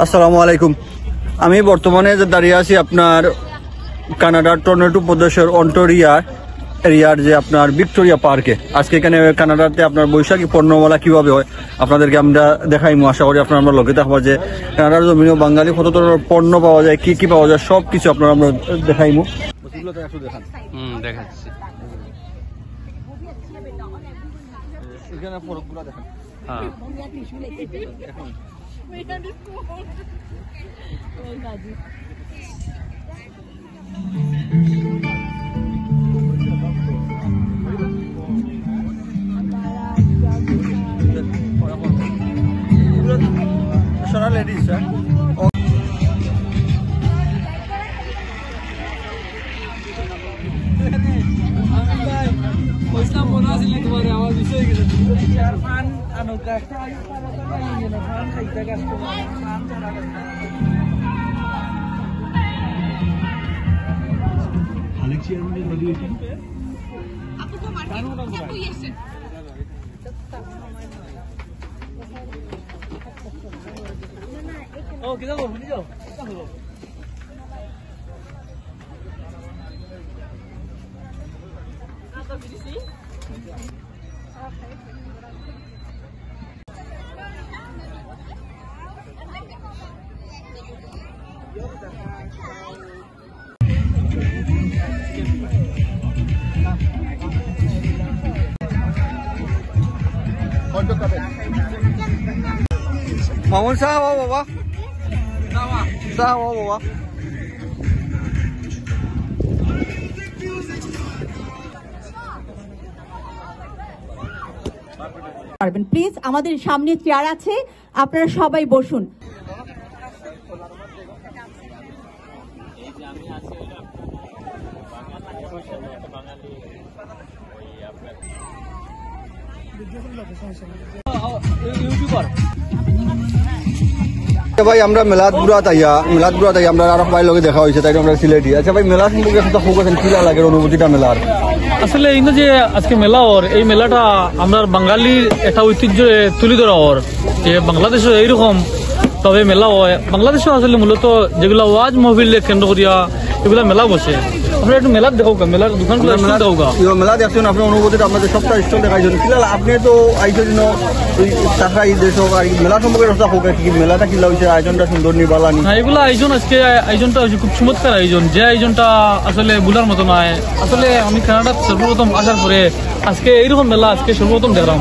আসসালামু আলাইকুম। আমি বর্তমানে যে দাঁড়িয়ে আছি আপনার কানাডার টরন্টো প্রদেশের অন্টারিও এরিয়ার যে আপনার ভিক্টোরিয়া পার্কে। আজকে এখানে কানাডাতে আপনার বৈশাখী পণ্যমেলা কিভাবে হয় আপনাদেরকে আমরা দেখাইমু। আশা করি আপনারা আমরা লগে থাকবো যে কানাডার জমিনে বাঙালি কত ধরনের পণ্য পাওয়া যায়, কি কি পাওয়া যায় সব কিছু আপনারা আমরা দেখাইমু। দেখাচ্ছি এখানে ফরকগুলো দেখান। সারা লেডিস মামুন সাহেব বাবা বাবা পারবেন। প্লিজ আমাদের সামনে চেয়ার আছে, আপনারা সবাই বসুন। ভাই আমরা মেলাদপুরাত আইয়া আমরা আর ভাই লগে দেখা হয়েছে, তাই আমরা সিলেটি। আচ্ছা ভাই, মেলা সম্পর্কে একটা হোক আছেন, কি লাগে অনুভূতিটা মেলার? আসলে এই যে আজকে মেলা ওর এই মেলাটা আমরা বাঙালির একটা ঐতিহ্য তুলে ধরা ওর যে বাংলাদেশে এইরকম তবে মেলা হয়। বাংলাদেশে আসলে মূলত যেগুলা ওয়াজ মহবিল কেন্দ্র করিয়া এগুলা মেলা বসে। আপনারা একটু মেলা দেখো, মেলার দোকানগুলো দেখো। মেলা দেখছেন, আপনার অনুভূতিটা আপনাদের সবটা স্টল দেখাইছেন। কি আপনি তো আইসেন টাকা দেশ হোক আর মেলা সম্পর্কে রসা হোক, কি মেলাটা কি লাগছে, আয়োজনটা সুন্দর নি বালা নি? এগুলা আয়োজন আজকে আয়োজনটা হচ্ছে খুব চমৎকার আয়োজন, যে আয়োজনটা আসলে ভুলার মতো নয়। আসলে আমি কানাডাত সর্বপ্রথম আসার পরে আজকে এইরকম মেলা আজকে সর্বপ্রথম দেখলাম।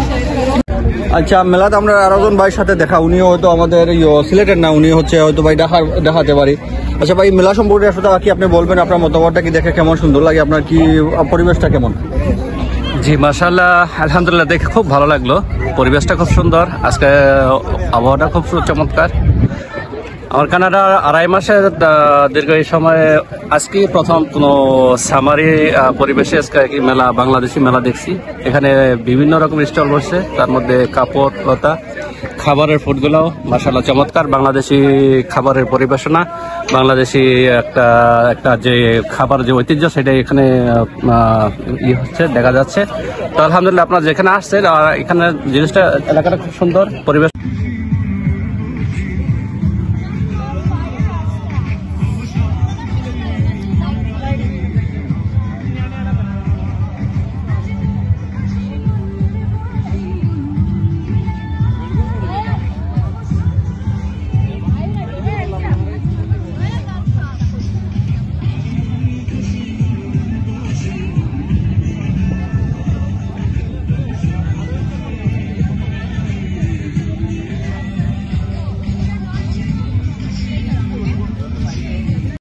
আচ্ছা, মেলাতে আমরা আরো জন ভাইয়ের সাথে দেখা, উনি হয়তো আমাদের সিলেটের না, উনি হচ্ছে হয়তো ভাই দেখাতে পারি। আচ্ছা ভাই, মেলা সম্পর্কে আসলে কি আপনি বলবেন, আপনার মতামতটা কি দেখে কেমন সুন্দর লাগে, আপনার কি পরিবেশটা কেমন? জি মাশাআল্লাহ, আলহামদুলিল্লাহ, দেখে খুব ভালো লাগলো। পরিবেশটা খুব সুন্দর, আজকে আবহাওয়াটা খুব চমৎকার। আমার কানাডা 2.5 মাসের দীর্ঘ এই সময়ে আজকে প্রথম কোনো সামারি পরিবেশে আজকে কি মেলা, বাংলাদেশি মেলা দেখছি। এখানে বিভিন্ন রকম স্টল বসছে, তার মধ্যে কাপড় লতা, খাবারের ফুডগুলোও মাশাআল্লাহ চমৎকার। বাংলাদেশি খাবারের পরিবেশনা, বাংলাদেশি একটা যে খাবার যে ঐতিহ্য সেটা এখানে হচ্ছে দেখা যাচ্ছে। তো আলহামদুলিল্লাহ, আপনারা যেখানে আসছেন এখানে জিনিসটা এলাকাটা খুব সুন্দর পরিবেশ।